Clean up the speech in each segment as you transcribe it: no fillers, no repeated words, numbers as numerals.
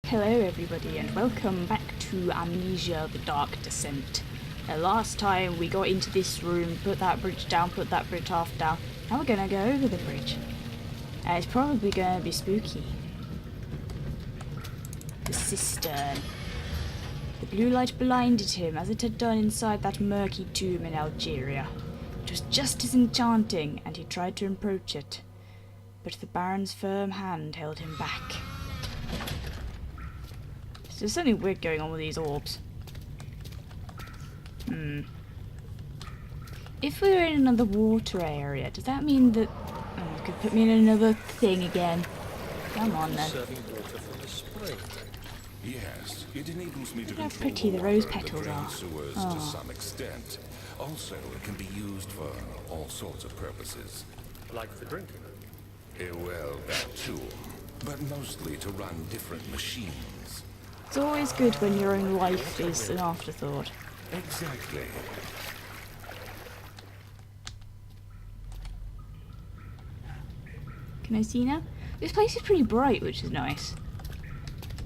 Hello everybody and welcome back to Amnesia the Dark Descent. Last time we got into this room, put that bridge down, put that bridge half down. Now we're gonna go over the bridge. It's probably gonna be spooky. The cistern. The blue light blinded him as it had done inside that murky tomb in Algeria. It was just as enchanting and he tried to approach it. But the Baron's firm hand held him back. There's something weird going on with these orbs. If we were in another water area, does that mean that... Oh, it could put me in another thing again. Come on then. Serving water from the spring. Yes, it enables me to Look how control pretty the water rose in petals drain are. sewers Oh. to some extent. Also, it can be used for all sorts of purposes. Like for drinking. Well, that too. But mostly to run different machines. It's always good when your own life is an afterthought. Exactly. Can I see now? This place is pretty bright, which is nice.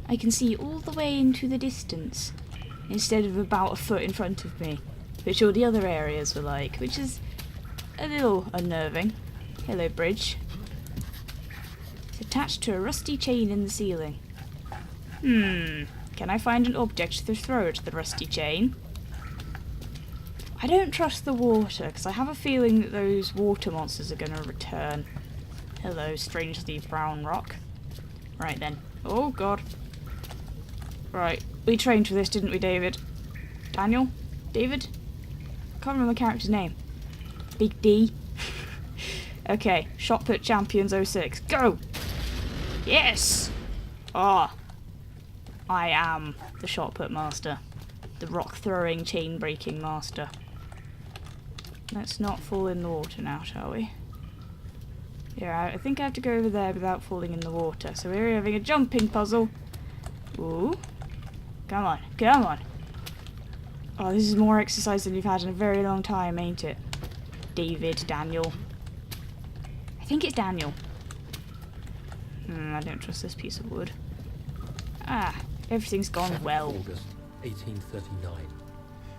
I can see all the way into the distance, instead of about a foot in front of me, which all the other areas were like, which is a little unnerving. Hello, bridge. It's attached to a rusty chain in the ceiling. Can I find an object to throw at the rusty chain? I don't trust the water, because I have a feeling that those water monsters are going to return. Hello, strangely brown rock. Right then. Oh god. Right, we trained for this, didn't we, David? Daniel? David? Can't remember my character's name. Big D. Okay, shot put champions 06. Go! Yes! Ah. I am the shot put master. The rock throwing, chain breaking master. Let's not fall in the water now, shall we? Yeah, I think I have to go over there without falling in the water. So we're having a jumping puzzle. Ooh. Come on, come on. Oh, this is more exercise than you've had in a very long time, ain't it? David, Daniel. I think it's Daniel. I don't trust this piece of wood. Ah, everything's gone well. August 1839.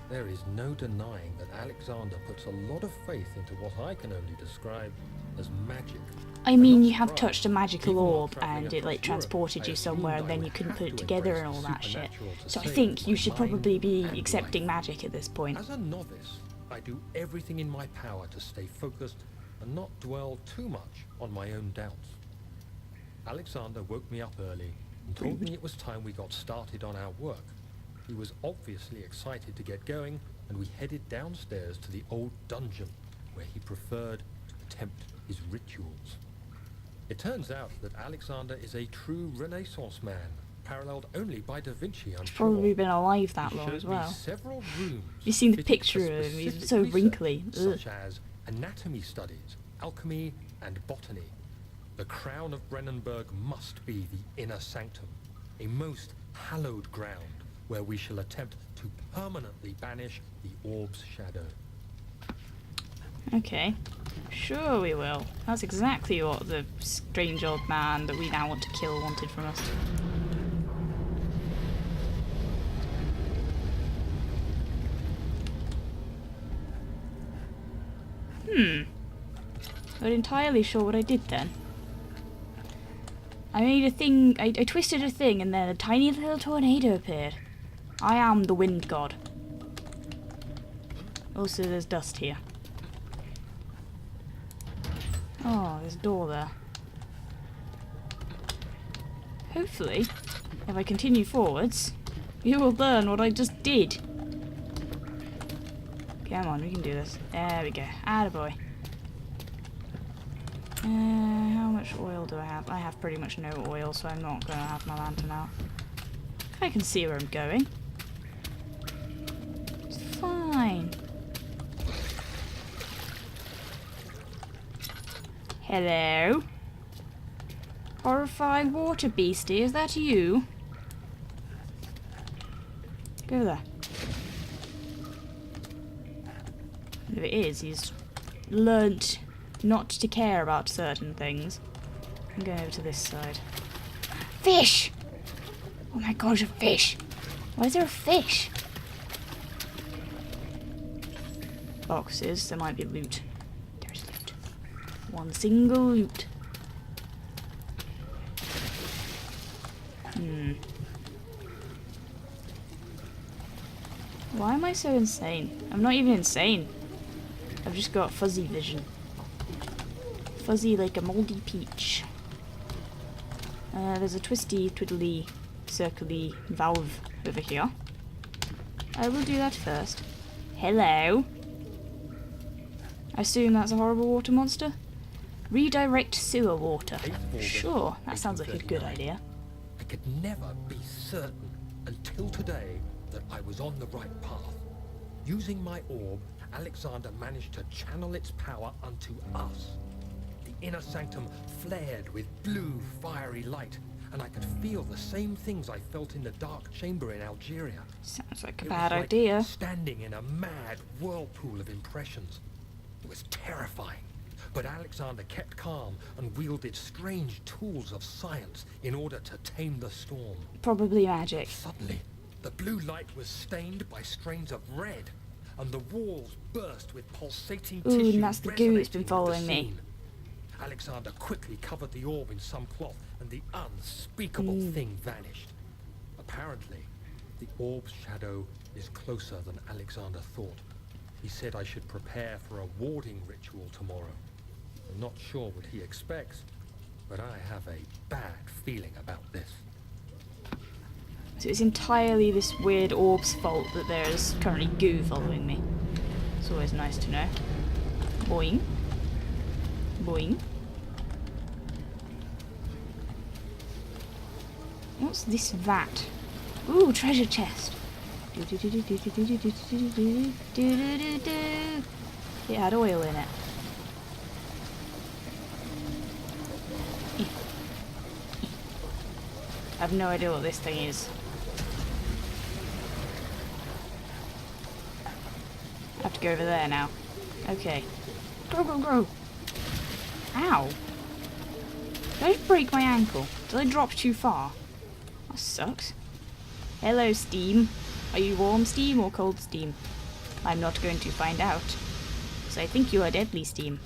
There is no denying that Alexander puts a lot of faith into what I can only describe as magic. I mean, you have touched a magical orb and it like transported you somewhere and then you couldn't put it together and all that shit. So I think you should probably be accepting magic at this point. As a novice, I do everything in my power to stay focused and not dwell too much on my own doubts. Alexander woke me up early and told me it was time we got started on our work. He was obviously excited to get going, and we headed downstairs to the old dungeon where he preferred to attempt his rituals. It turns out that Alexander is a true Renaissance man, paralleled only by Da Vinci, I'm sure. Probably been alive that He long showed as me well. several rooms You've seen the fitted picture for of him, he's specific so research, wrinkly. Ugh. such as anatomy studies, alchemy, and botany. The crown of Brennenburg must be the inner sanctum, a most hallowed ground where we shall attempt to permanently banish the orb's shadow. Okay. Sure we will. That's exactly what the strange old man that we now want to kill wanted from us. Not entirely sure what I did then. I made a thing, I twisted a thing and then a tiny little tornado appeared. I am the wind god. Also there's dust here. Oh, there's a door there. Hopefully, if I continue forwards, you will learn what I just did. Come on, we can do this. There we go. Attaboy. How much oil do I have? I have pretty much no oil, so I'm not going to have my lantern out. I can see where I'm going. It's fine. Hello? Horrifying water beastie, is that you? Go there. If it is, he's learnt not to care about certain things. I'm going over to this side. Fish! Oh my gosh, a fish! Why is there a fish? Boxes, there might be loot. There's loot. One single loot. Why am I so insane? I'm not even insane. I've just got fuzzy vision. Fuzzy like a moldy peach. There's a twisty, twiddly, circly valve over here. I will do that first. Hello. I assume that's a horrible water monster? Redirect sewer water. Sure, that sounds like a good idea. I could never be certain until today that I was on the right path. Using my orb, Alexander managed to channel its power unto us. The inner sanctum flared with blue, fiery light, and I could feel the same things I felt in the dark chamber in Algeria. Sounds like a It bad was like idea. standing in a mad whirlpool of impressions. It was terrifying, but Alexander kept calm and wielded strange tools of science in order to tame the storm. Probably magic. Suddenly, the blue light was stained by strains of red, and the walls burst with pulsating Ooh, tissue and that's the goo that's resonating been with the following me. scene. Alexander quickly covered the orb in some cloth, and the unspeakable thing vanished. Apparently, the orb's shadow is closer than Alexander thought. He said I should prepare for a warding ritual tomorrow. I'm not sure what he expects, but I have a bad feeling about this. So it's entirely this weird orb's fault that there is currently goo following me. It's always nice to know. Boing. Boing. What's this vat? Ooh, treasure chest. It had oil in it. I have no idea what this thing is. I have to go over there now. Okay. Go, go, go! Ow! Did I just break my ankle? Did I drop too far? That sucks. Hello, Steam. Are you warm steam or cold steam? I'm not going to find out. So I think you are deadly steam.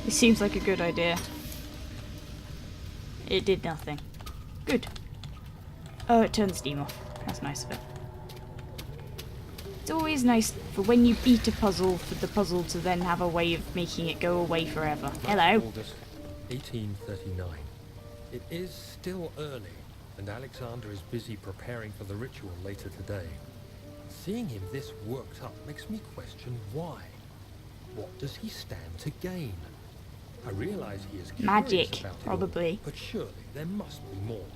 This seems like a good idea. It did nothing. Good. Oh, it turned steam off. That's nice of it. It's always nice for when you beat a puzzle for the puzzle to then have a way of making it go away forever. Hello. August 1839. It is still early, and Alexander is busy preparing for the ritual later today. Seeing him this worked up makes me question why. What does he stand to gain? I realize he is curious Magic, about it probably. all, but surely there must be more.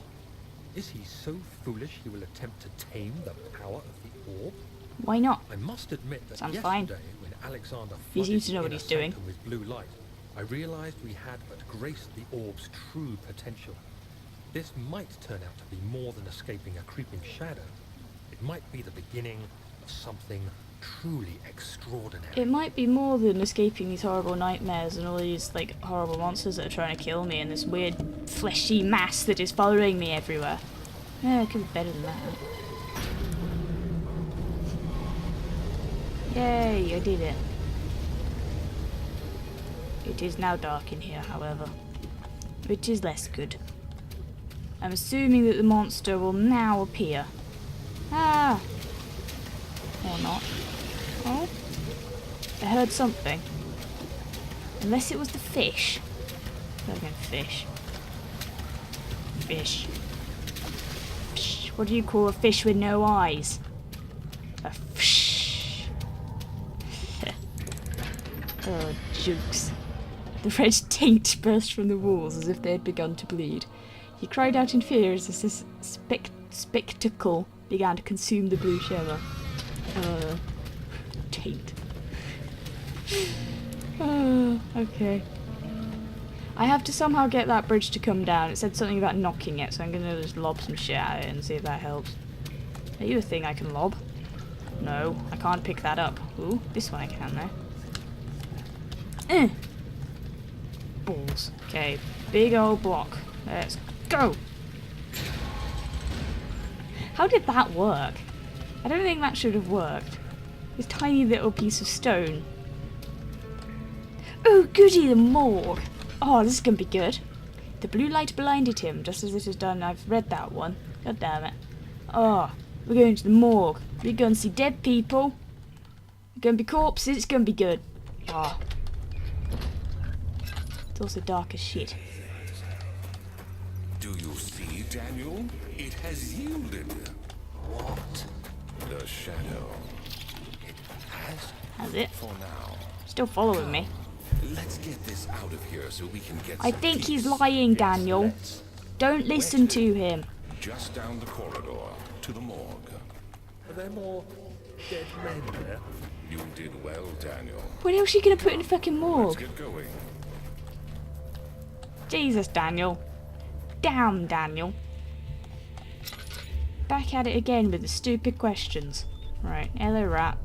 Is he so foolish he will attempt to tame the power of the orb? Why not? I must admit that Sounds yesterday, fine. when Alexander He flooded seems to know the what inner he's doing. sanctum with blue light, I realized we had but graced the orb's true potential. This might turn out to be more than escaping a creeping shadow. It might be the beginning of something truly extraordinary. It might be more than escaping these horrible nightmares and all these like horrible monsters that are trying to kill me and this weird fleshy mass that is following me everywhere. Yeah, it could be better than that. Yay, I did it. It is now dark in here, however, which is less good. I'm assuming that the monster will now appear. Ah! Or not. Oh? I heard something. Unless it was the fish. Fucking fish. Fish. Fish. What do you call a fish with no eyes? A fish. Oh, jokes. The red taint burst from the walls as if they had begun to bleed. He cried out in fear as this spectacle began to consume the blue shimmer. Taint. Okay. I have to somehow get that bridge to come down. It said something about knocking it, so I'm gonna just lob some shit at it and see if that helps. Are you a thing I can lob? No, I can't pick that up. Ooh, this one I can though. Balls. Okay, big old block. Let's Go! How did that work? I don't think that should have worked. This tiny little piece of stone. Oh, goody, the morgue! Oh, this is gonna be good. The blue light blinded him, just as it has done. I've read that one. God damn it. Oh, we're going to the morgue. We're going to see dead people. We're going to be corpses. It's going to be good. Ah. It's also dark as shit. Do you see, Daniel? It has yielded. What? The shadow. It Has it? for now. Still following me. Let's get this out of here so we can get I some think peace. he's lying, Daniel. Let's. Don't listen to him. Just down the corridor to the morgue. Are there more dead men there? You did well, Daniel. What else are you going to put in the fucking Let's morgue? get going. Jesus, Daniel. Damn, Daniel. Back at it again with the stupid questions. Right, hello, rat.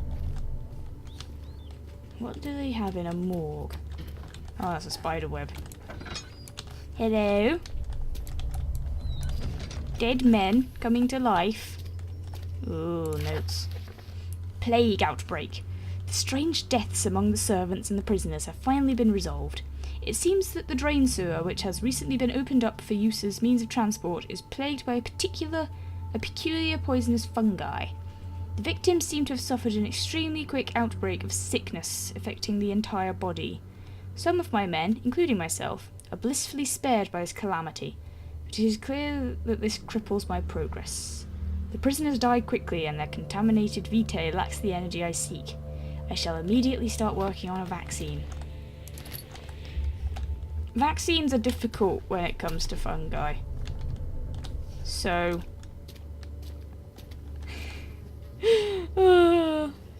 What do they have in a morgue? Oh, that's a spider web. Hello? Dead men coming to life. Ooh, notes. Plague outbreak. The strange deaths among the servants and the prisoners have finally been resolved. It seems that the drain sewer, which has recently been opened up for use as means of transport, is plagued by a peculiar poisonous fungi. The victims seem to have suffered an extremely quick outbreak of sickness affecting the entire body. Some of my men, including myself, are blissfully spared by this calamity, but it is clear that this cripples my progress. The prisoners died quickly and their contaminated vitae lacks the energy I seek. I shall immediately start working on a vaccine. Vaccines are difficult when it comes to fungi. So...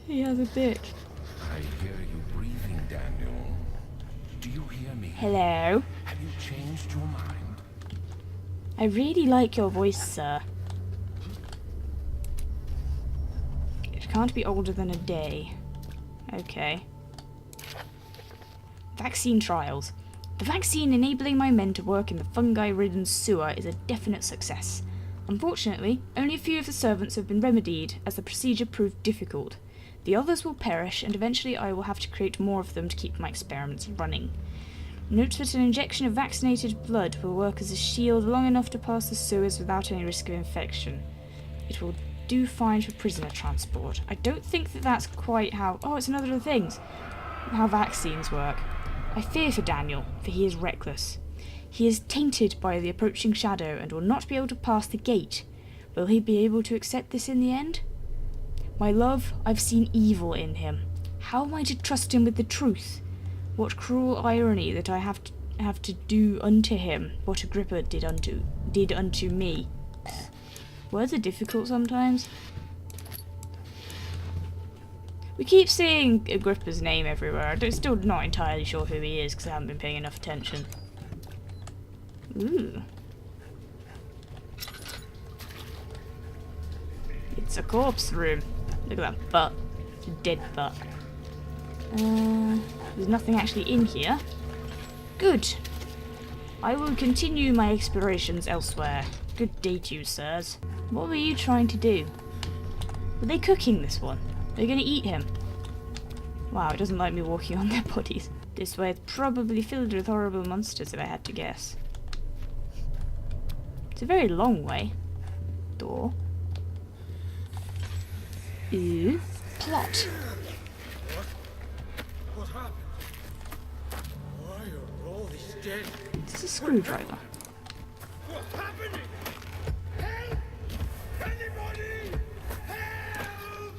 he has a dick. I hear you breathing, Daniel. Do you hear me? Hello? Have you changed your mind? I really like your voice, sir. It can't be older than a day. Okay. Vaccine trials. The vaccine enabling my men to work in the fungi-ridden sewer is a definite success. Unfortunately, only a few of the servants have been remedied, as the procedure proved difficult. The others will perish, and eventually I will have to create more of them to keep my experiments running. Note that an injection of vaccinated blood will work as a shield long enough to pass the sewers without any risk of infection. It will do fine for prisoner transport. I don't think that that's quite how... Oh, it's another of the things. How vaccines work. I fear for Daniel, for he is reckless. He is tainted by the approaching shadow and will not be able to pass the gate. Will he be able to accept this in the end? My love, I've seen evil in him. How am I to trust him with the truth? What cruel irony that I have to do unto him what Agrippa did unto me. Words are difficult sometimes. We keep seeing Agrippa's name everywhere. I'm still not entirely sure who he is because I haven't been paying enough attention. Ooh. It's a corpse room. Look at that butt. It's a dead butt. There's nothing actually in here. Good. I will continue my explorations elsewhere. Good day to you, sirs. What were you trying to do? Were they cooking this one? They're gonna eat him. Wow, it doesn't like me walking on their bodies. This way is probably filled with horrible monsters if I had to guess. It's a very long way. Door. Ooh. Plot. What happened? Why are all these dead? This is a screwdriver. What's happening? Help! Anybody! Help!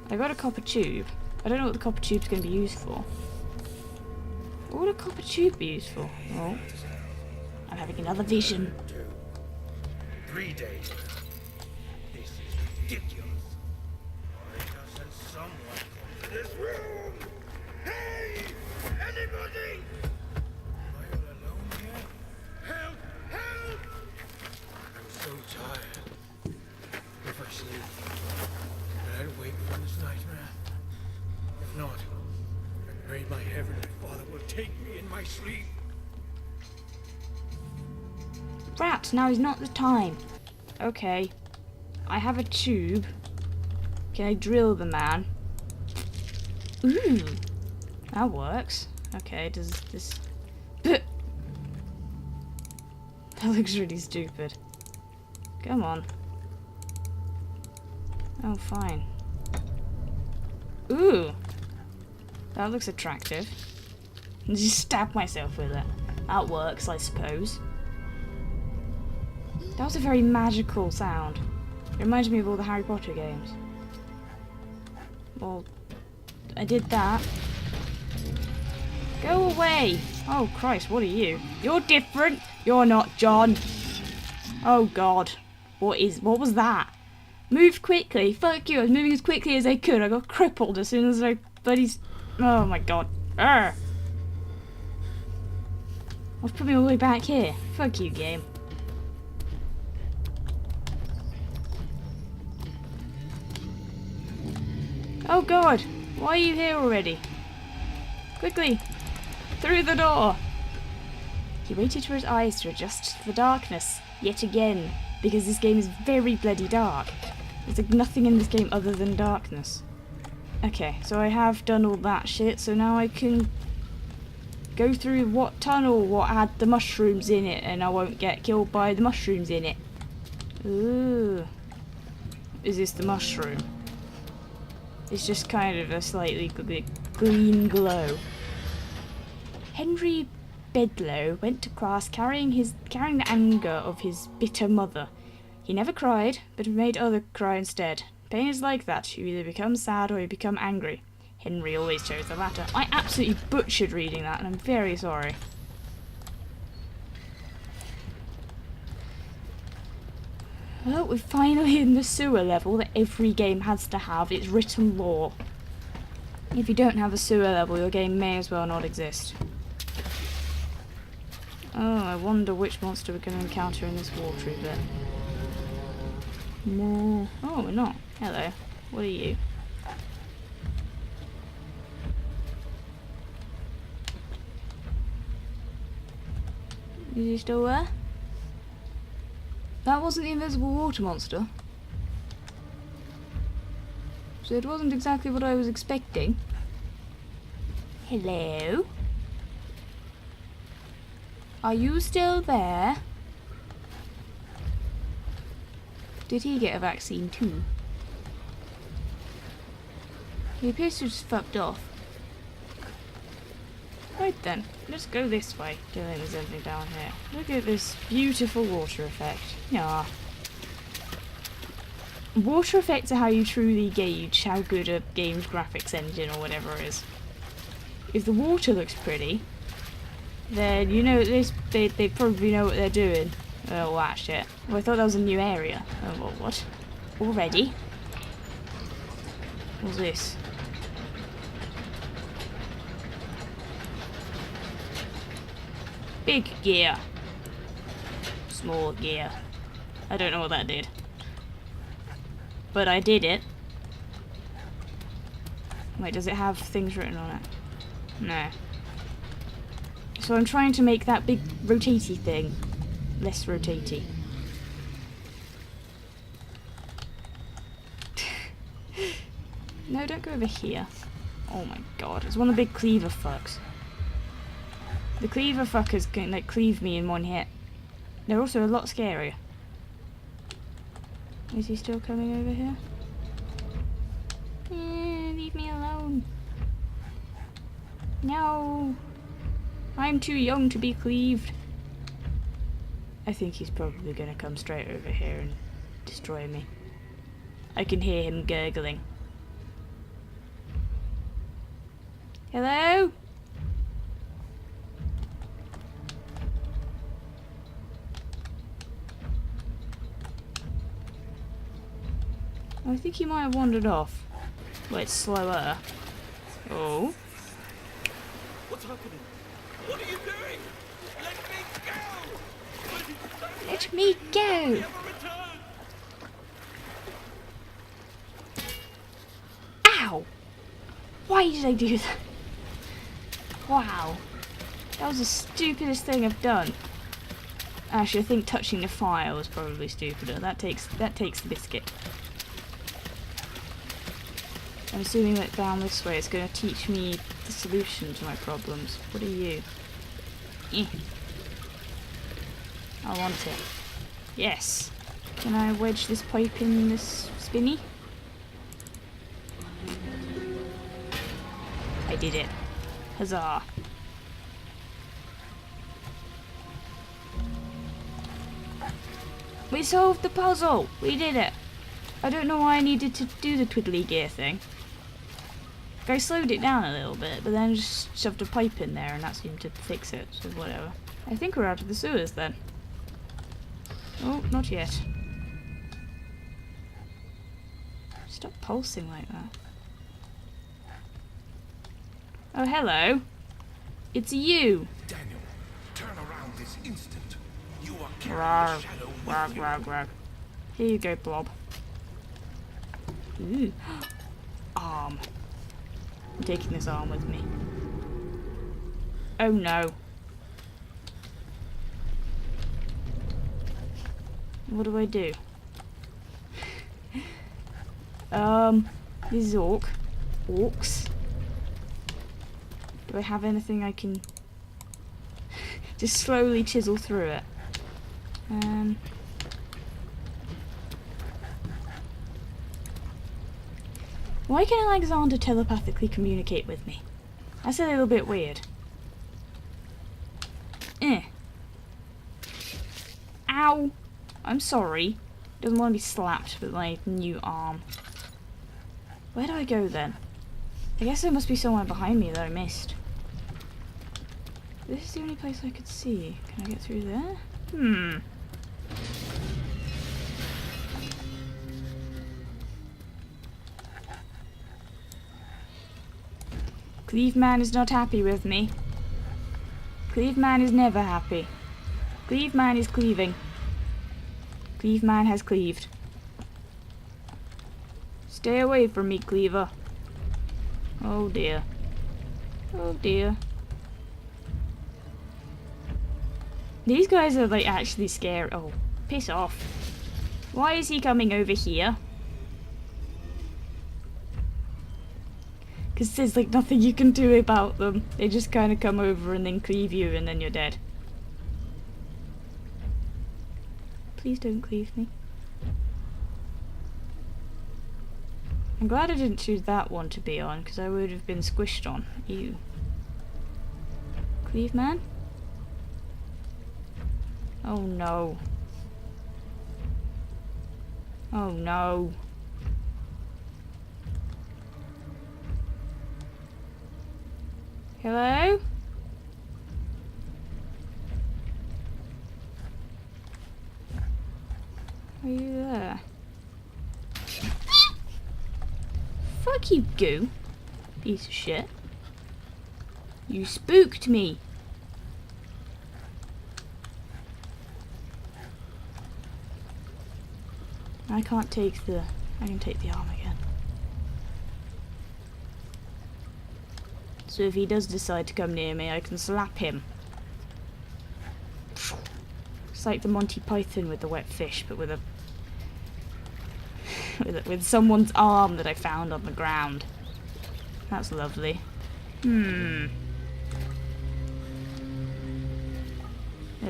I got a copper tube. I don't know what the copper tube's going to be used for. What would a copper tube be used for? Oh. I'm having another vision. 3 days now. This is ridiculous. Why doesn't someone come to this room? Hey! Anybody? Am I all alone here? Help! Help! I'm so tired. If I sleep, will I wake from this nightmare? If not, I prayed my take me in my sleep. Rat, now is not the time. Okay. I have a tube. Can I drill the man? Ooh. That works. Okay, does this... That looks really stupid. Come on. Oh, fine. Ooh! That looks attractive. Just stab myself with it. That works, I suppose. That was a very magical sound. It reminds me of all the Harry Potter games. Well, I did that. Go away! Oh Christ, what are you? You're different! You're not John! Oh God. What was that? Move quickly! Fuck you, I was moving as quickly as I could. I got crippled as soon as I oh my God. Arrgh. Let's put me all the way back here. Fuck you, game. Oh God! Why are you here already? Quickly! Through the door! He waited for his eyes to adjust to the darkness, yet again, because this game is very bloody dark. There's like nothing in this game other than darkness. Okay, so I have done all that shit, so now I can go through what tunnel, what had the mushrooms in it, and I won't get killed by the mushrooms in it. Ooh. Is this the mushroom? It's just kind of a slightly green glow. Henry Bedloe went to class carrying the anger of his bitter mother. He never cried, but made others cry instead. Pain is like that. You either become sad or you become angry. Henry always chose the latter. I absolutely butchered reading that, and I'm very sorry. Well, we're finally in the sewer level that every game has to have. It's written law. If you don't have a sewer level, your game may as well not exist. Oh, I wonder which monster we're going to encounter in this watery bit. No. Oh, we're not. Hello. What are you? Is he still there? That wasn't the invisible water monster. So it wasn't exactly what I was expecting. Hello? Are you still there? Did he get a vaccine too? He appears to have just fucked off. Right then, let's go this way. Don't think there's anything down here. Look at this beautiful water effect. Yeah. Water effects are how you truly gauge how good a game's graphics engine or whatever is. If the water looks pretty, then you know they probably know what they're doing. Oh, that shit. Well, I thought that was a new area. Oh, well, what? Already? What's this? Big gear. Small gear. I don't know what that did. But I did it. Wait, does it have things written on it? No. So I'm trying to make that big rotatey thing less rotatey. No, don't go over here. Oh my god, it's one of the big cleaver fucks. The cleaver fuckers can like cleave me in one hit. They're also a lot scarier. Is he still coming over here? Leave me alone. No. I'm too young to be cleaved. I think he's probably gonna come straight over here and destroy me. I can hear him gurgling. Hello? I think he might have wandered off. Well, it's slower. Oh. What's happening? What are you doing? Let me go! Let me go! Never return! Ow! Why did I do that? Wow. That was the stupidest thing I've done. Actually, I think touching the fire was probably stupider. That takes the biscuit. I'm assuming that down this way it's going to teach me the solution to my problems. What are you? Eh. I want it. Yes. Can I wedge this pipe in this spinny? I did it. Huzzah. We solved the puzzle! We did it! I don't know why I needed to do the twiddly gear thing. I slowed it down a little bit, but then just shoved a pipe in there and that seemed to fix it, so whatever. I think we're out of the sewers then. Oh, not yet. Stop pulsing like that. Oh, hello. It's you. Daniel, turn around this instant. You are Rawr, carrying the shadow with rawr, you. rawr, rawr. Here you go, Blob. Ooh. Arm. I'm taking this arm with me. Oh no. What do I do? This is orcs. Do I have anything I can just slowly chisel through it? Why can Alexander telepathically communicate with me? That's a little bit weird. Ow! I'm sorry. Doesn't want to be slapped with my new arm. Where do I go then? I guess there must be somewhere behind me that I missed. This is the only place I could see. Can I get through there? Cleaveman is not happy with me. Cleaveman is never happy. Cleaveman is cleaving. Cleaveman has cleaved. Stay away from me, Cleaver. Oh dear. Oh dear. These guys are like actually scary. Oh, piss off. Why is he coming over here? Because there's like nothing you can do about them. They just kind of come over and then cleave you and then you're dead. Please don't cleave me. I'm glad I didn't choose that one to be on, because I would have been squished on. Ew. Cleave man? Oh no. Oh no. Hello? Are you there? Fuck you, goo. Piece of shit. You spooked me. I can't take the... I can take the arm again. So if he does decide to come near me, I can slap him. It's like the Monty Python with the wet fish, but with a... with someone's arm that I found on the ground. That's lovely. There's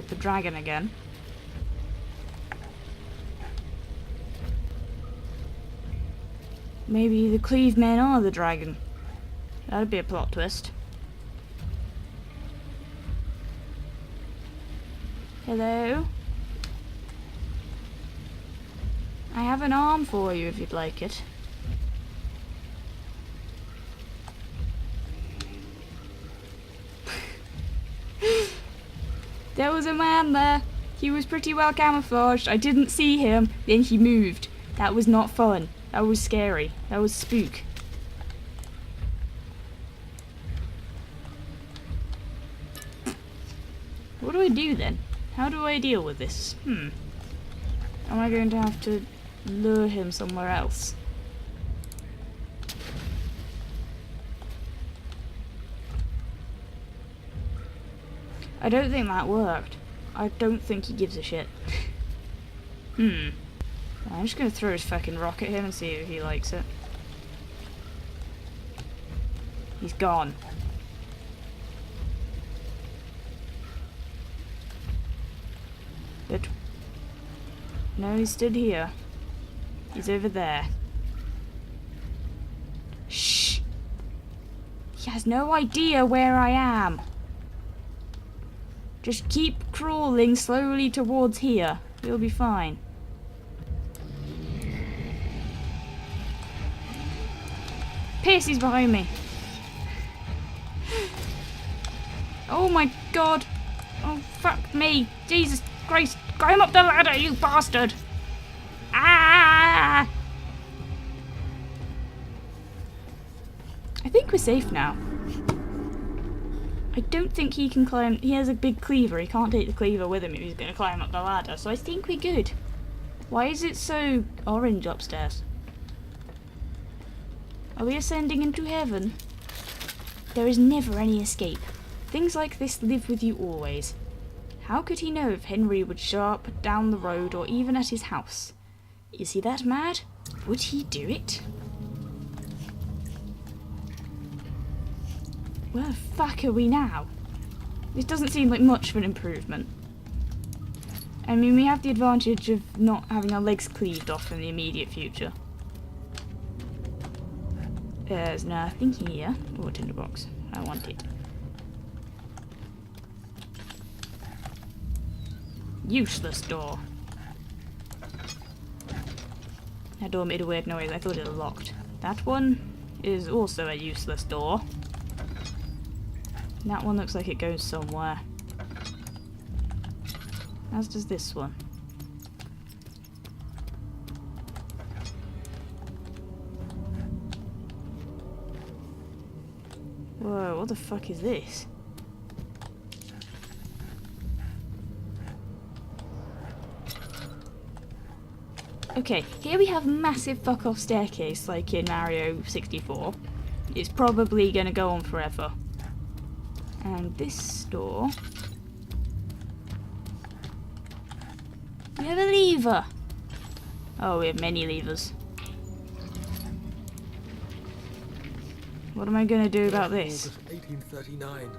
the dragon again. Maybe the Cleave men are the dragon. That'd be a plot twist. Hello? I have an arm for you if you'd like it. There was a man there. He was pretty well camouflaged. I didn't see him. Then he moved. That was not fun. That was scary. That was spook. What do I do then? How do I deal with this? Am I going to have to lure him somewhere else? I don't think that worked. I don't think he gives a shit. I'm just gonna throw his fucking rock at him and see if he likes it. He's gone. But no, he stood here. He's over there. Shh! He has no idea where I am. Just keep crawling slowly towards here. You'll be fine. Piercy's behind me. Oh my god. Oh fuck me. Jesus Christ. Climb up the ladder, you bastard. Ah! I think we're safe now. I don't think he can climb. He has a big cleaver. He can't take the cleaver with him if he's going to climb up the ladder. So I think we're good. Why is it so orange upstairs? Are we ascending into heaven? There is never any escape. Things like this live with you always. How could he know if Henry would show up down the road or even at his house? Is he that mad? Would he do it? Where the fuck are we now? This doesn't seem like much of an improvement. I mean, we have the advantage of not having our legs cleaved off in the immediate future. There's nothing here. Oh, a tinderbox. I want it. Useless door. That door made a weird noise. I thought it was locked. That one is also a useless door. That one looks like it goes somewhere. As does this one. Whoa, what the fuck is this? Okay, here we have a massive fuck off staircase like in Mario 64. It's probably gonna go on forever. And this door... We have a lever! Oh, we have many levers. What am I gonna do about this? August 1839.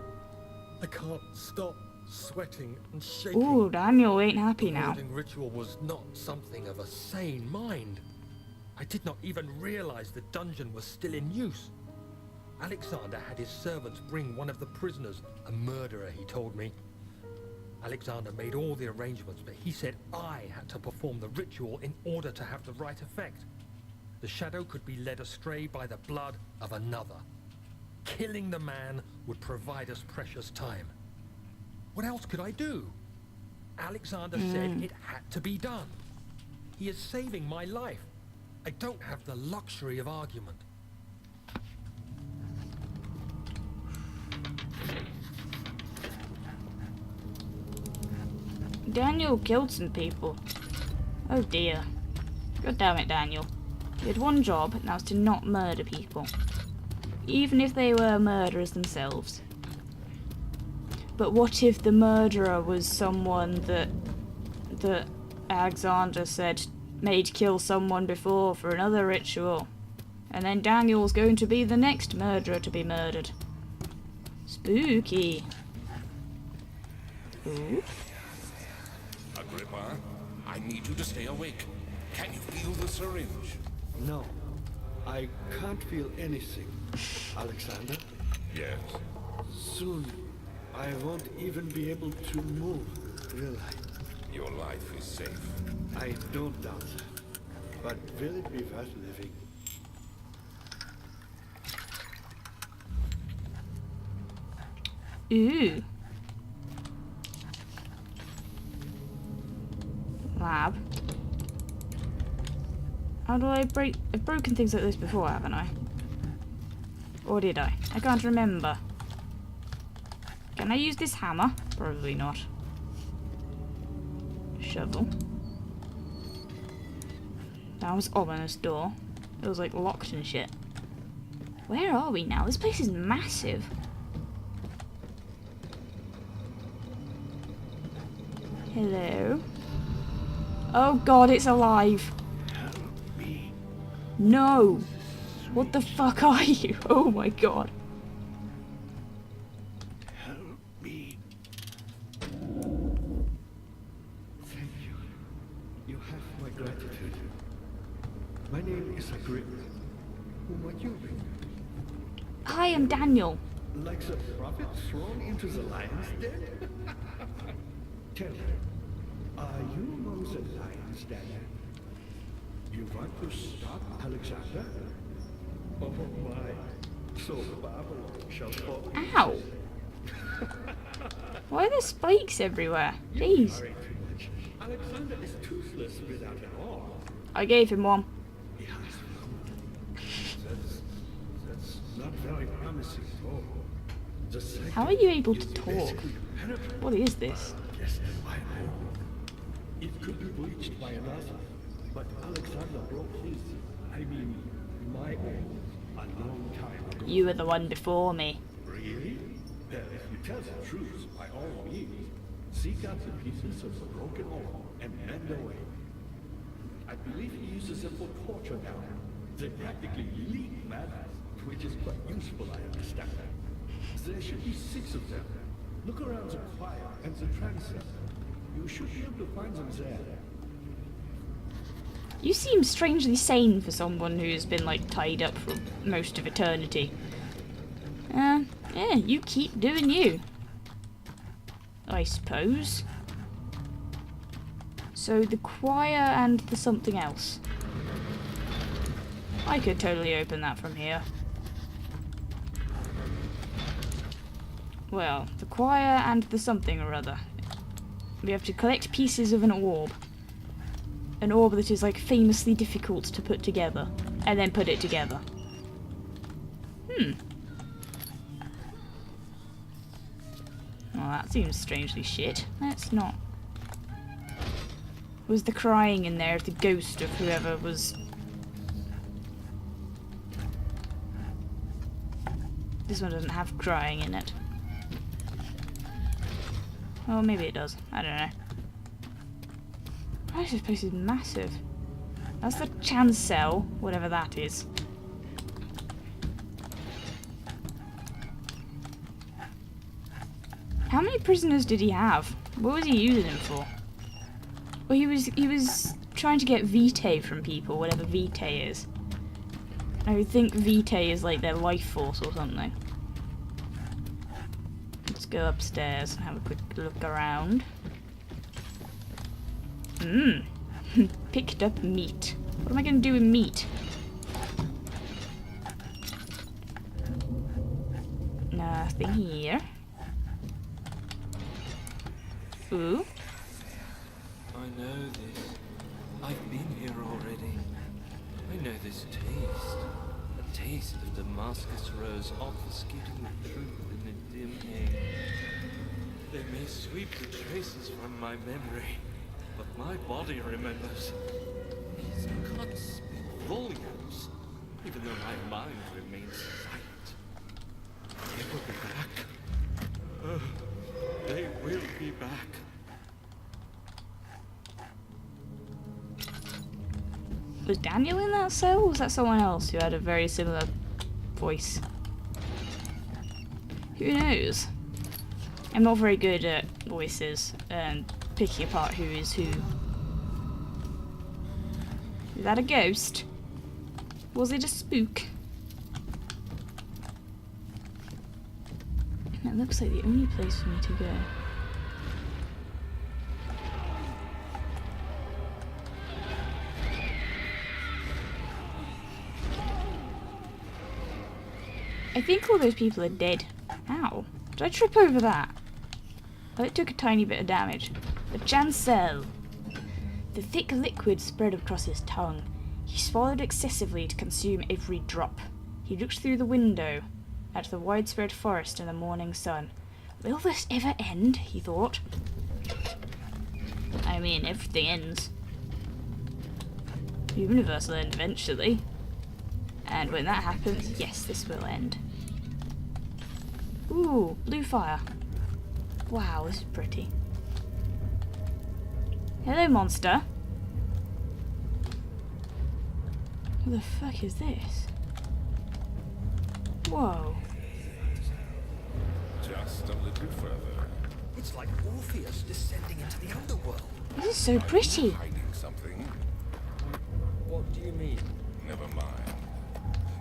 I can't stop sweating and shaking. Ooh, Daniel ain't happy The now. warding ritual was not something of a sane mind. I did not even realize the dungeon was still in use. Alexander had his servants bring one of the prisoners, a murderer, he told me. Alexander made all the arrangements, but he said I had to perform the ritual in order to have the right effect. The shadow could be led astray by the blood of another. Killing the man would provide us precious time. What else could I do? Alexander said it had to be done. He is saving my life. I don't have the luxury of argument. Daniel killed some people. Oh dear. God damn it, Daniel. You had one job, and that was to not murder people. Even if they were murderers themselves. But what if the murderer was someone that Alexander said made kill someone before for another ritual? And then Daniel's going to be the next murderer to be murdered. Spooky. Ooh. Agrippa, I need you to stay awake. Can you feel the syringe? No, I can't feel anything. Alexander, Yes. soon I won't even be able to move, will I? Your life is safe. I don't doubt that. But will it be worth living? Ooh. Lab. How do I break... I've broken things like this before, haven't I? Or did I? I can't remember. Can I use this hammer? Probably not. Shovel. That was ominous door. It was like locked and shit. Where are we now? This place is massive. Hello. Oh god, it's alive. No. What the fuck are you? Oh my god. Help me. Thank you. You have my gratitude. My name is Agrip. Who are you? Hi, I'm Daniel. Like the prophet thrown into the lion's den? Tell me, are you among the lions, Daniel? You want to stop Alexander? Oh my, so Babylon shall fall. Ow. Why are there spikes everywhere? Jeez. Worry too much. Alexander is toothless without an arm. I gave him one. He has That's not very promising at all. The second How are you able to is talk? basically penetrable. What is this? Yes, I know. It could be breached by another, but Alexander broke his, my own, a long time ago. You were the one before me. Really? Well, if you tell the truth, by all means, seek out the pieces of the broken arm and mend away. I believe he uses them for torture now. They practically leak madness, which is quite useful, I understand. There should be 6 of them. Look around the choir and the transept. You should be able to find them there. You seem strangely sane for someone who's been, like, tied up for most of eternity. Yeah, you keep doing you. I suppose. So, the choir and the something else. I could totally open that from here. Well, the choir and the something or other. We have to collect pieces of an orb. An orb that is, like, famously difficult to put together. And then put it together. Well, that seems strangely shit. Let's not. Was the crying in there the ghost of whoever was... This one doesn't have crying in it. Oh, maybe it does. I don't know. Gosh, this place is massive. That's the chancel, whatever that is. How many prisoners did he have? What was he using them for? Well, he was trying to get vitae from people, whatever vitae is. I would think vitae is like their life force or something. Let's go upstairs and have a quick look around. Picked up meat. What am I going to do with meat? Nothing here. Ooh. I know this. I've been here already. I know this taste. A taste of Damascus rose obfuscating the truth in a dim air. They may sweep the traces from my memory, but my body remembers. These cuts speak volumes, even though my mind remains silent. They will be back. They will be back. Was Daniel in that cell, or was that someone else who had a very similar voice? Who knows? I'm not very good at voices and picking apart who is who. Is that a ghost? Was it a spook? It looks like the only place for me to go. I think all those people are dead. Ow. Did I trip over that? Oh, it took a tiny bit of damage. The chancel. The thick liquid spread across his tongue. He swallowed excessively to consume every drop. He looked through the window at the widespread forest and the morning sun. Will this ever end? He thought. I mean, everything ends. The universe will end eventually. And when that happens, yes, this will end. Ooh, blue fire. Wow, this is pretty. Hello, monster. What the fuck is this? Whoa. Just a little further. It's like Orpheus descending into the underworld. This is so pretty. Hiding something? What do you mean? Never mind.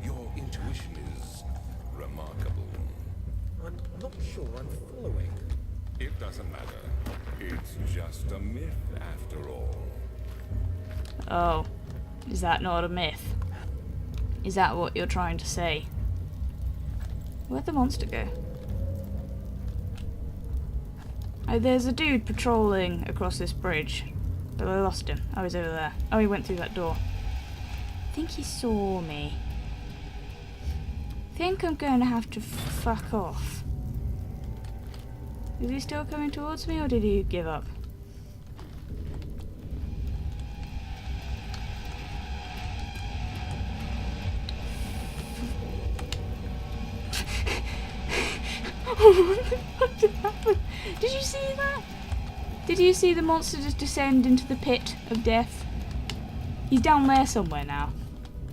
Your intuition is remarkable. I'm not sure I'm following. It doesn't matter. It's just a myth after all. Oh. Is that not a myth? Is that what you're trying to say? Where'd the monster go? Oh, there's a dude patrolling across this bridge. But I lost him. Oh, he's over there. Oh, he went through that door. I think he saw me. I think I'm going to have to fuck off. Is he still coming towards me, or did he give up? What did happen? Did you see that? Did you see the monster just descend into the pit of death? He's down there somewhere now.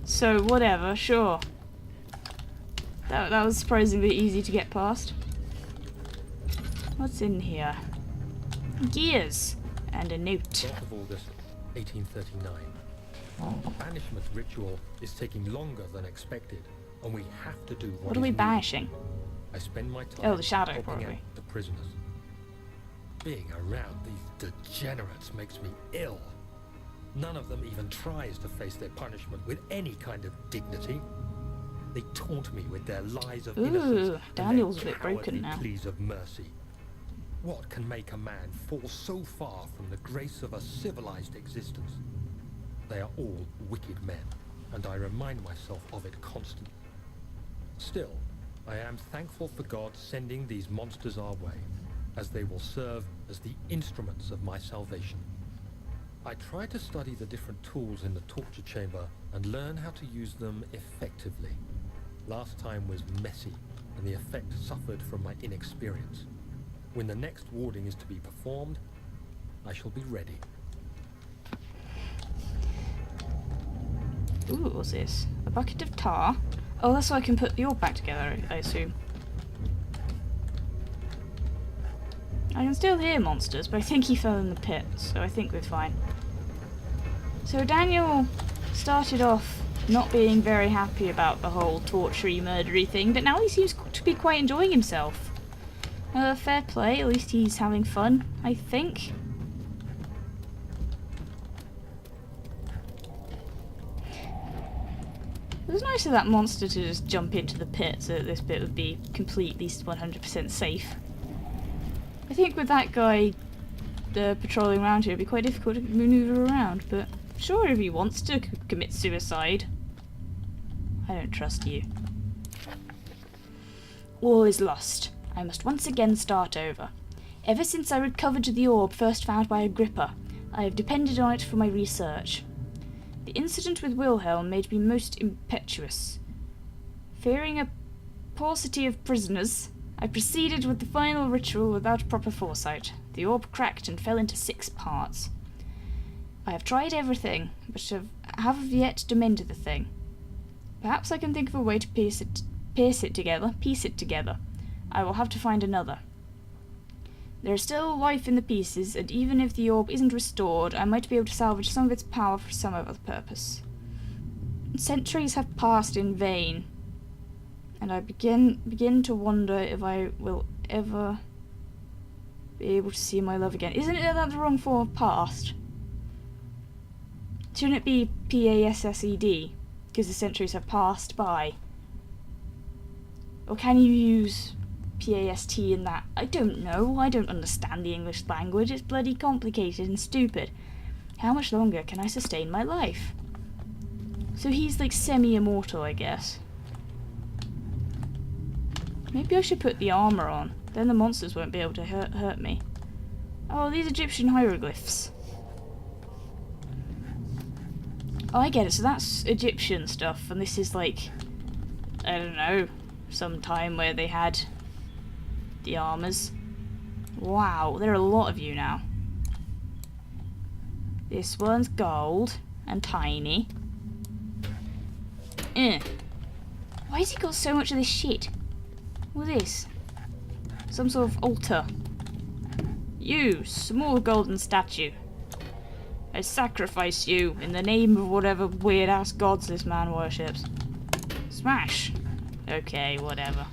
So, whatever, sure. That was surprisingly easy to get past. What's in here? Gears and a note. 4th of August, 1839. The banishment ritual is taking longer than expected, and we have to do What are we banishing? I spend my time Oh, the shadow, helping probably. out the prisoners. Being around these degenerates makes me ill. None of them even tries to face their punishment with any kind of dignity. They taunt me with their lies of innocence and Daniel's a their bit broken cowardly now. pleas of mercy. What can make a man fall so far from the grace of a civilized existence? They are all wicked men, and I remind myself of it constantly. Still, I am thankful for God sending these monsters our way, as they will serve as the instruments of my salvation. I try to study the different tools in the torture chamber and learn how to use them effectively. Last time was messy, and the effect suffered from my inexperience. When the next warding is to be performed, I shall be ready. Ooh, what's this? A bucket of tar? Oh, that's so I can put the orb back together, I assume. I can still hear monsters, but I think he fell in the pit, so I think we're fine. So Daniel started off not being very happy about the whole tortury, murdery thing, but now he seems to be quite enjoying himself. Fair play, at least he's having fun, I think. It was nice of that monster to just jump into the pit so that this bit would be completely 100% safe. I think with that guy patrolling around here, it'd be quite difficult to maneuver around, but sure, if he wants to commit suicide. I don't trust you. All is lost. I must once again start over. Ever since I recovered the orb first found by Agrippa, I have depended on it for my research. The incident with Wilhelm made me most impetuous. Fearing a paucity of prisoners, I proceeded with the final ritual without proper foresight. The orb cracked and fell into 6 parts. I have tried everything, but have yet to mend the thing. Perhaps I can think of a way to piece it together. I will have to find another. There is still life in the pieces, and even if the orb isn't restored, I might be able to salvage some of its power for some other purpose. Centuries have passed in vain, and I begin to wonder if I will ever be able to see my love again. Isn't that the wrong form of past? Shouldn't it be P-A-S-S-E-D? Because the centuries have passed by. Or can you use P-A-S-T in that? I don't know. I don't understand the English language. It's bloody complicated and stupid. How much longer can I sustain my life? So he's like semi-immortal, I guess. Maybe I should put the armour on. Then the monsters won't be able to hurt me. Oh, these Egyptian hieroglyphs. Oh, I get it. So that's Egyptian stuff, and this is like, I don't know, some time where they had the armours. Wow, there are a lot of you now. This one's gold and tiny. Why has he got so much of this shit? What is this? Some sort of altar. You, small golden statue. I sacrifice you in the name of whatever weird-ass gods this man worships. Smash. Okay, whatever.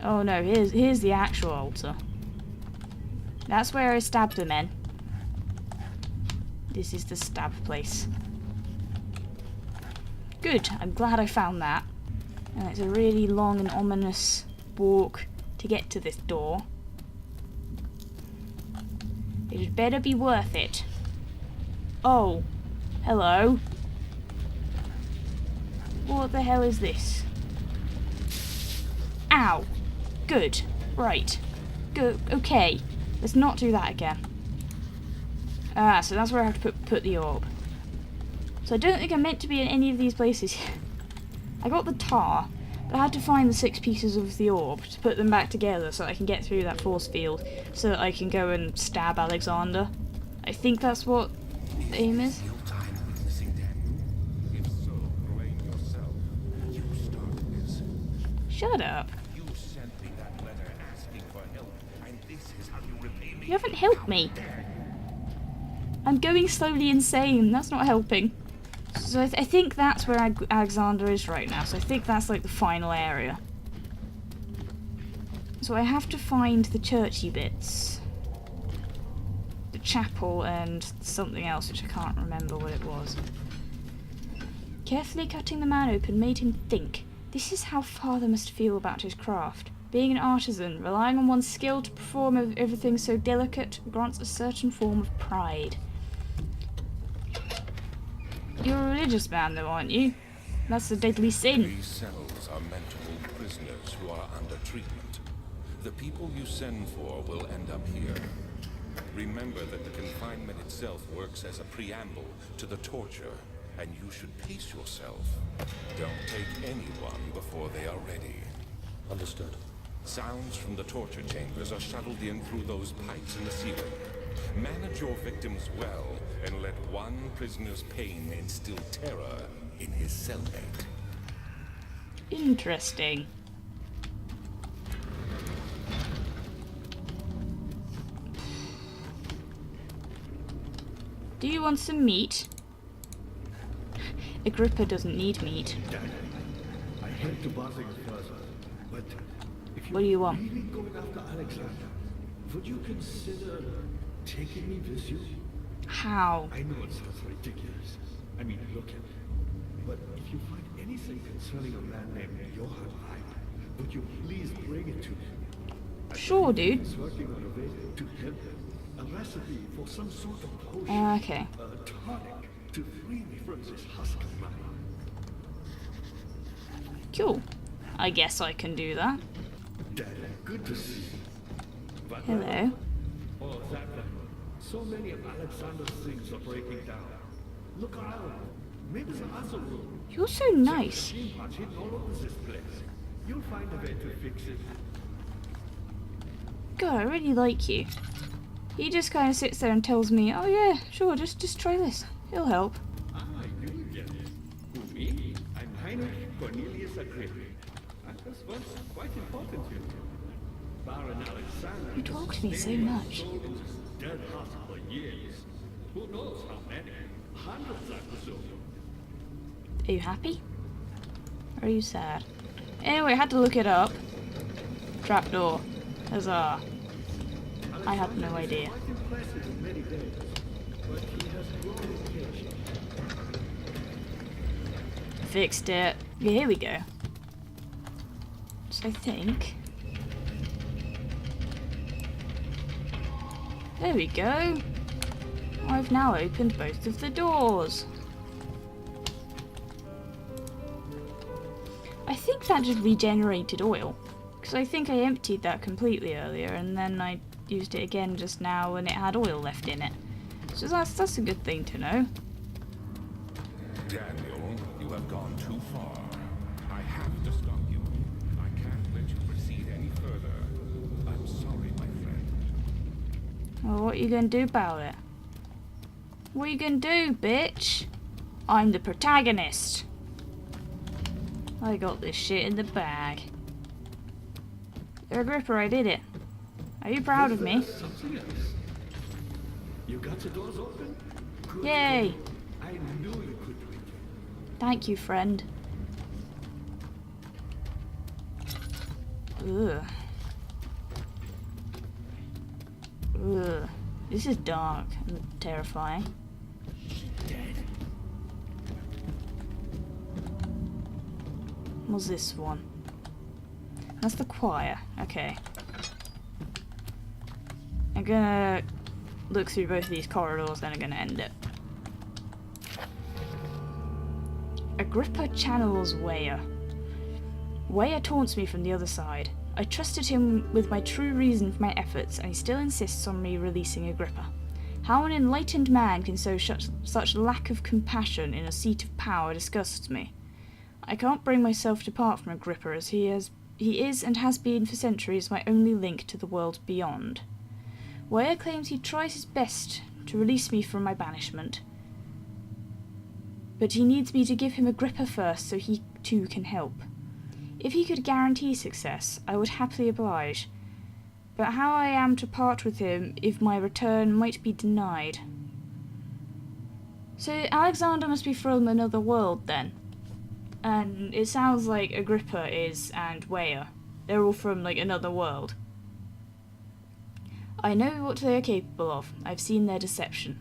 Oh no, here's the actual altar. That's where I stabbed the men. This is the stab place. Good, I'm glad I found that. And it's a really long and ominous walk to get to this door. It had better be worth it. Oh, hello. What the hell is this? Ow. Good. Right. Good. Okay. Let's not do that again. Ah, so that's where I have to put the orb. So I don't think I'm meant to be in any of these places. I got the tar, but I had to find the 6 pieces of the orb to put them back together so I can get through that force field so that I can go and stab Alexander. I think that's what the aim is. Your time witnessing Daniel? If so, blame yourself. You started this. Shut up. You sent me that letter asking for help, and this is how you repay me. You haven't helped me. I'm going slowly insane. That's not helping. So I think that's where Alexander is right now. So I think that's like the final area. So I have to find the churchy bits. The chapel and something else which I can't remember what it was. Carefully cutting the man open made him think. This is how Father must feel about his craft. Being an artisan, relying on one's skill to perform everything so delicate, grants a certain form of pride. You're a religious man though, aren't you? That's a deadly sin. These cells are meant to hold prisoners who are under treatment. The people you send for will end up here. Remember that the confinement itself works as a preamble to the torture, and you should pace yourself. Don't take anyone before they are ready. Understood. Sounds from the torture chambers are shuttled in through those pipes in the ceiling. Manage your victims well, and let one prisoner's pain instill terror in his cellmate. Interesting. Do you want some meat? Agrippa doesn't need meat. Dad, I hate to bother you further, but if What do you want? really going after Alexander, would you consider taking me with you? How? I know it sounds ridiculous. I mean, look at it. But if you find anything concerning a man named Johann Reich, would you please bring it to me? Sure, dude. He's working on a way to help him. A recipe for some sort of potion. Okay. A tonic to free me from this husk of mine. Cool. I guess I can do that. Dad, good to see you. But Hello. oh, that one. So many of Alexander's things are breaking down. Look around. Maybe the other room. You're so nice. Machine parts hidden all over this place. You'll find a way to fix it. God, I really like you. He just kind of sits there and tells me, oh yeah, sure, just try this. It'll help. Ah, you again. Who, me? I'm Heinrich Cornelius Agrippa. I was once quite important here. Baron Alexander. You talk to me so much. Dead hot for years. Who knows how many? Hundreds, I presume. Are you happy? Or are you sad? Anyway, I had to look it up. Trapdoor. Huzzah. I had no idea. Quite impressive in many ways, but he has grown impatient. Fixed it. Yeah, here we go. So I think... There we go. I've now opened both of the doors. I think that just regenerated oil. Because I think I emptied that completely earlier and then I used it again just now and it had oil left in it. So that's a good thing to know. Daniel, you have gone too far. I have to stop you. I can't let you proceed any further. I'm sorry, my friend. Well, what are you gonna do about it? What are you gonna do, bitch? I'm the protagonist. I got this shit in the bag. You're a gripper, I did it. Are you proud of me? Something else. You got the doors open? Good. Yay! I knew you could do it. Thank you, friend. Ugh. Ugh. This is dark and terrifying. What's this one? That's the choir. Okay. I'm gonna look through both of these corridors, then I'm gonna end it. Agrippa channels Weyer. Weyer taunts me from the other side. I trusted him with my true reason for my efforts, and he still insists on me releasing Agrippa. How an enlightened man can show such lack of compassion in a seat of power disgusts me. I can't bring myself to part from Agrippa, as he is and has been for centuries my only link to the world beyond. Weyer claims he tries his best to release me from my banishment, but he needs me to give him Agrippa first so he too can help. If he could guarantee success, I would happily oblige, but how I am to part with him if my return might be denied. So Alexander must be from another world then. And it sounds like Agrippa is, and Weyer. They're all from, like, another world. I know what they are capable of. I've seen their deception.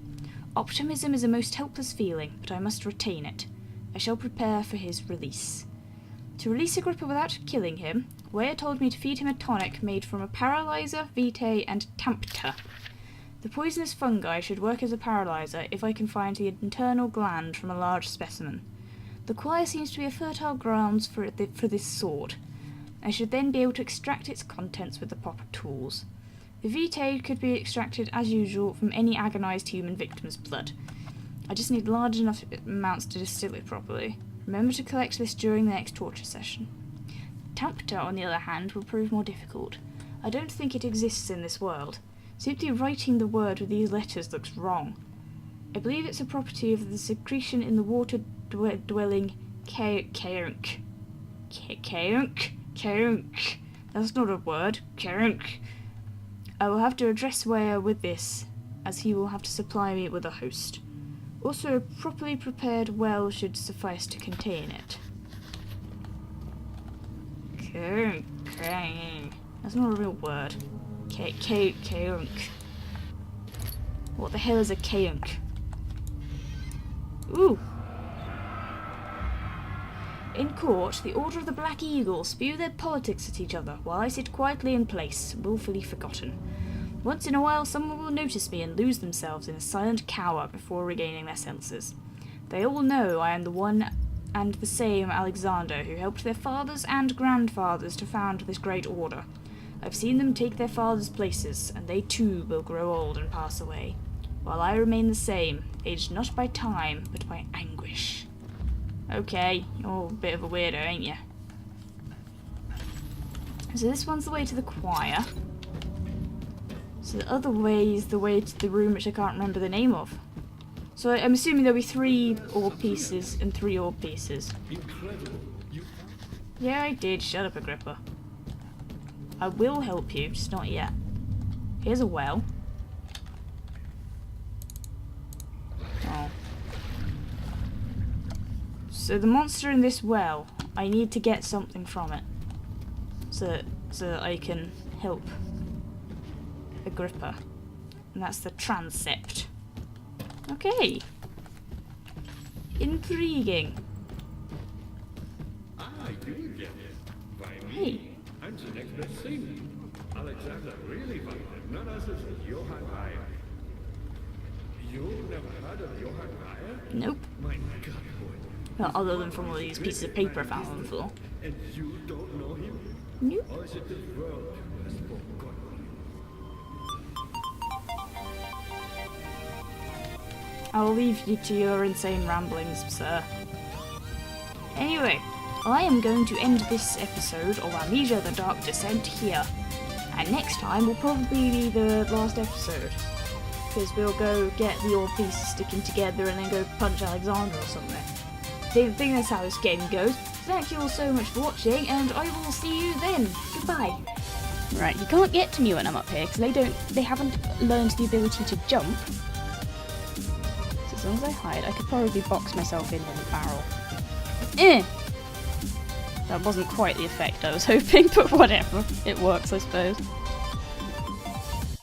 Optimism is a most helpless feeling, but I must retain it. I shall prepare for his release. To release Agrippa without killing him, Weyer told me to feed him a tonic made from a paralyzer, vitae, and tampta. The poisonous fungi should work as a paralyzer if I can find the internal gland from a large specimen. The choir seems to be a fertile grounds for this sort. I should then be able to extract its contents with the proper tools. The vitae could be extracted as usual from any agonized human victim's blood. I just need large enough amounts to distill it properly. Remember to collect this during the next torture session. Tampta, on the other hand, will prove more difficult. I don't think it exists in this world. Simply writing the word with these letters looks wrong. I believe it's a property of the secretion in the water-dwelling kaunk. Kaunk. That's not a word. Kaunk. I will have to address Weyer with this, as he will have to supply me with a host. Also, a properly prepared well should suffice to contain it. Kaunk. That's not a real word. Kaunk. What the hell is a kaunk? Ooh! In court, the Order of the Black Eagle spew their politics at each other, while I sit quietly in place, willfully forgotten. Once in a while, someone will notice me and lose themselves in a silent cower before regaining their senses. They all know I am the one and the same Alexander who helped their fathers and grandfathers to found this great order. I've seen them take their fathers' places, and they too will grow old and pass away, while I remain the same, aged not by time, but by anguish. Okay, you're a bit of a weirdo, ain't you? So this one's the way to the choir. So the other way is the way to the room which I can't remember the name of. So I'm assuming there'll be 3 orb pieces and 3 orb pieces. Incredible. Yeah, I did. Shut up, Agrippa. I will help you, just not yet. Here's a well. Oh. So the monster in this well, I need to get something from it. So that I can help Agrippa. And that's the transept. Okay. Intriguing. I do get it. By me. Hey. I'm the next best thing. Alexander really wanted none other than Johann Meyer. You never heard of Johann Meyer? Nope. My God, boy. Not other than from all these pieces of paper I found on the floor. And you don't know him? Nope. Or is it the world who has forgotten him? I'll leave you to your insane ramblings, sir. Anyway, I am going to end this episode of Amnesia: The Dark Descent here. And next time will probably be the last episode. Because we'll go get the old pieces sticking together and then go punch Alexander or something. I think that's how this game goes. Thank you all so much for watching, and I will see you then. Goodbye. Right, you can't get to me when I'm up here because they haven't learned the ability to jump. So as long as I hide, I could probably box myself in the barrel. That wasn't quite the effect I was hoping, but whatever. It works, I suppose.